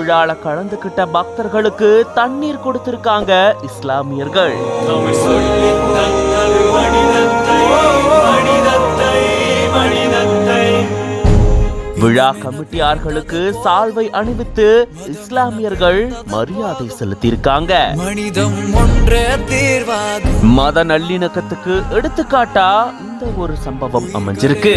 திருவிழால கலந்துகிட்ட பக்தர்களுக்கு தண்ணீர் கொடுத்திருக்காங்க இஸ்லாமியர்கள். விழா கமிட்டியார்களுக்கு சால்வை அணிவித்து இஸ்லாமியர்கள் மரியாதை செலுத்தியிருக்காங்க. மத நல்லிணக்கத்துக்கு எடுத்துக்காட்டா இந்த ஒரு சம்பவம் அமைஞ்சிருக்கு.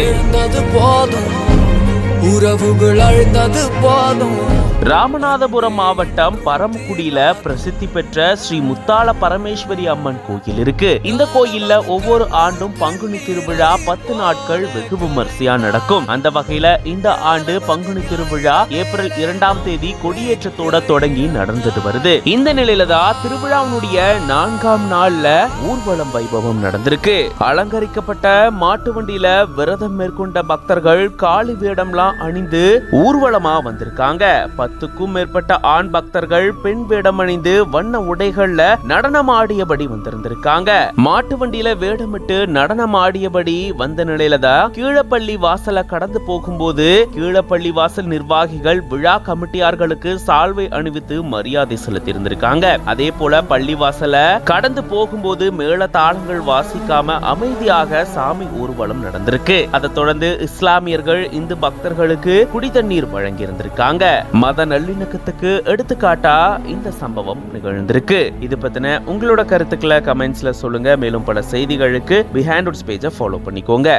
ராமநாதபுரம் மாவட்டம் பரமக்குடியில பிரசித்தி பெற்ற ஸ்ரீ முத்தாள பரமேஸ்வரி அம்மன் கோயில் இருக்கு. இந்த கோயில்ல ஒவ்வொரு ஆண்டும் பங்குனி திருவிழா 10 நாட்கள் வெகு விமர்சையா நடக்கும். அந்த வகையில இந்த ஆண்டு பங்குனி திருவிழா ஏப்ரல் 2ஆம் தேதி கொடியேற்றத்தோட தொடங்கி நடந்துட்டு வருது. இந்த நிலையில தான் திருவிழாவுடைய 4ஆம் நாள்ல ஊர்வலம் வைபவம் நடந்திருக்கு. அலங்கரிக்கப்பட்ட மாட்டு வண்டியில விரதம் மேற்கொண்ட பக்தர்கள் காளி வேடம்லாம் அணிந்து ஊர்வலமா வந்திருக்காங்க. 10க்கும் மேற்பட்ட ஆண் பக்தர்கள் பெண் வேடம் அணிந்து வண்ண உடைகள்ல நடனம் ஆடியபடி வந்திருந்திருக்காங்க. மாட்டு வண்டியில வேடமிட்டு நடனம் ஆடியபடி வந்த நிலையில தான் கீழப்பள்ளி வாசலை கடந்து போகும்போது கீழப்பள்ளி வாசல் நிர்வாகிகள் விழா கமிட்டியார்களுக்கு சால்வை அணிவித்து மரியாதை செலுத்தி இருந்திருக்காங்க. அதே போல பள்ளி வாசலை கடந்து போகும்போது மேள தாளங்கள் வாசிக்காம அமைதியாக சாமி ஊர்வலம் நடந்திருக்கு. அதை தொடர்ந்து இஸ்லாமியர்கள் இந்து பக்தர்களுக்கு குடி தண்ணீர் வழங்கி இருந்திருக்காங்க. மத நல்லிணக்கத்துக்கு எடுத்துக்காட்டா இந்த சம்பவம் நிகழ்ந்திருக்கு. இது பத்தின உங்களோட கருத்துக்களை கமெண்ட்ஸ்ல சொல்லுங்க. மேலும் பல செய்திகளுக்கு பிஹைண்ட் பேஜை ஃபாலோ பண்ணிக்கோங்க.